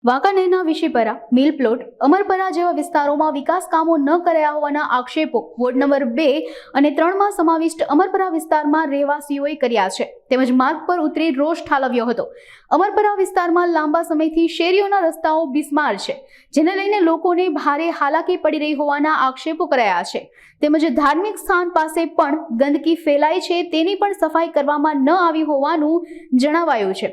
વાંકાનેરના વિશીપરા, મિલ plot, અમરપરા જેવા વિસ્તારોમાં વિકાસ કામો ન કરાયા હોવાના આક્ષેપો વોર્ડ નંબર 2 અને 3માં સમાવિષ્ટ અમરપરા વિસ્તારમાં રહેવાસીઓએ કર્યા છે. તેમજ માર્ગ પર ઉતરી રોષ ઠાલવ્યો હતો. અમરપરા વિસ્તારમાં લાંબા સમયથી શેરીઓના રસ્તાઓ બિસ્માર છે, જેને લઈને લોકોને ભારે હાલાકી પડી રહી હોવાના આક્ષેપો કરાયા છે. તેમજ ધાર્મિક સ્થાન પાસે પણ ગંદકી ફેલાય છે, તેની પણ સફાઈ કરવામાં ન આવી હોવાનું જણાવાયું છે.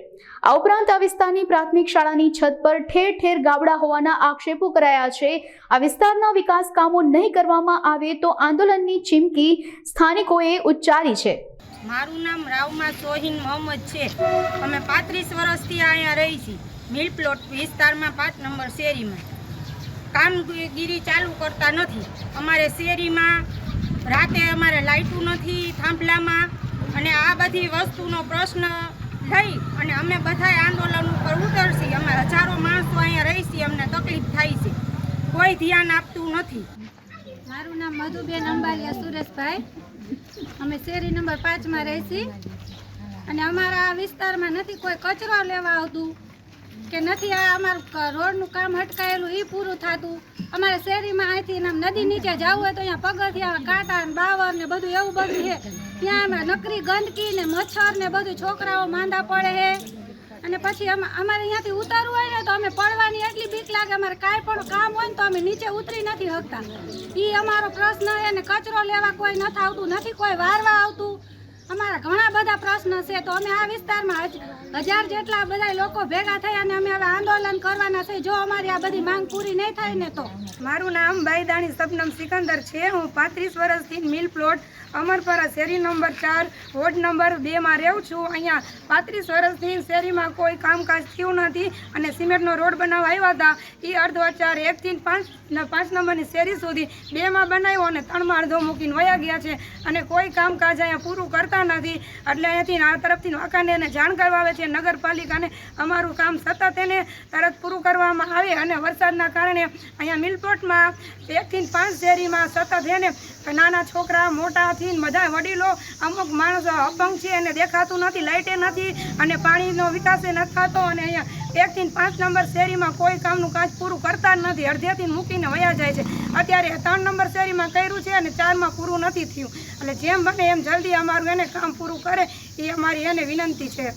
આ ઉપરાંત આ વિસ્તારની પ્રાથમિક શાળાની છત પર ઠેર ઠેર ગાબડા હોવાના આક્ષેપો કરાયા છે. આ વિસ્તારના વિકાસ કામો નહીં કરવામાં આવે તો આંદોલનની ચીમકી સ્થાનિકોએ ઉચ્ચારી છે. મારું નામ રાવમા સોહીન મોહમ્મદ છે. અમે 35 વર્ષથી અહીંયા રહી છીએ. મિલ પ્લોટ વિસ્તારમાં 5 નંબર શેરીમાં કામગીરી ચાલુ કરતા નથી. અમારે શેરીમાં રાતે અમારે લાઇટું નથી થાંભલામાં, અને આ બધી વસ્તુનો પ્રશ્ન લઈ અને અમે બધાય આંદોલન ઉપર ઉતરશી. અમે હજારો માણસો અહીંયા રહીશી. અમને તકલીફ થાય છે, કોઈ ધ્યાન આપતું નથી. મારું નામ મધુબેન અંબાલિયા સુરેશભાઈ. અમે શેરી નંબર 5માં રહીશી, અને અમારા આ વિસ્તારમાં નથી કોઈ કચરો લેવા આવતું કે નથી આ અમારું રોડનું કામ અટકાયેલું એ પૂરું થતું. અમારે શેરીમાં અહીંથી નદી નીચે જવું હોય તો અહીંયા પગથિયા, કાંટા ને બાવર ને બધું એવું બધું છે. ત્યાં અમે નકરી ગંદકી ને મચ્છર ને બધું છોકરાઓ માંદા પડે છે. અને પછી અમારે અહીંયાથી ઉતરવું હોય ને તો અમે પડવાની એટલી બીક લાગે. અમારે કાંઈ પણ કામ હોય ને તો અમે નીચે ઉતરી નથી શકતા. એ અમારો પ્રશ્ન છે. ને કચરો લેવા કોઈ નથી આવતું, નથી કોઈ વારવા આવતું. અમારા ઘણા બધા પ્રશ્ન છે. તો અમે આ વિસ્તારમાં 1000 જેટલા બધા લોકો ભેગા થયા અને અમે હવે આંદોલન કરવાના છે જો અમારી આ બધી માંગ પૂરી નહીં થાય ને તો. મારું નામ બાઈદાણી સપનમ સિકંદર છે. હું 35 વર્ષથી મિલ પ્લોટ અમરપરા શેરી નંબર 4 વોર્ડ નંબર 2માં રહું છું. અહીંયા 35 વર્ષથી શેરીમાં કોઈ કામકાજ થયું નથી, અને સિમેન્ટનો રોડ બનાવવા આવ્યા હતા. એ અર્ધવચાર 1 થી 5 નંબરની શેરી સુધી 2માં બનાવ્યો અને 3માં અડધો મૂકીને વયા ગયા છે, અને કોઈ કામકાજ અહીંયા પૂરું કરતા નથી. એટલે અહીંયાથી આ તરફથી વાંકાનેરને જાણ કરવા આવે છે નગરપાલિકાને, અમારું કામ સતત એને તરત પૂરું કરવામાં આવે. અને વરસાદના કારણે અહીંયા મિલ પ્લોટમાં 1 થી 5 શેરીમાં સતત એને નાના છોકરા મોટાથી બધા વડીલો, અમુક માણસો અપંગ છે એને દેખાતું નથી, લાઇટે નથી, અને પાણીનો વિકાસ નથી થતો. અને અહીંયા 1 થી 5 નંબર શેરીમાં કોઈ કામનું કાજ પૂરું કરતા જ નથી, અડધેથી મૂકીને વયા જાય છે. અત્યારે 3 નંબર શેરીમાં કર્યું છે અને 4માં પૂરું નથી થયું. એટલે જેમ બને એમ જલ્દી અમારું એને કામ પૂરું કરે એ અમારી એને વિનંતી છે.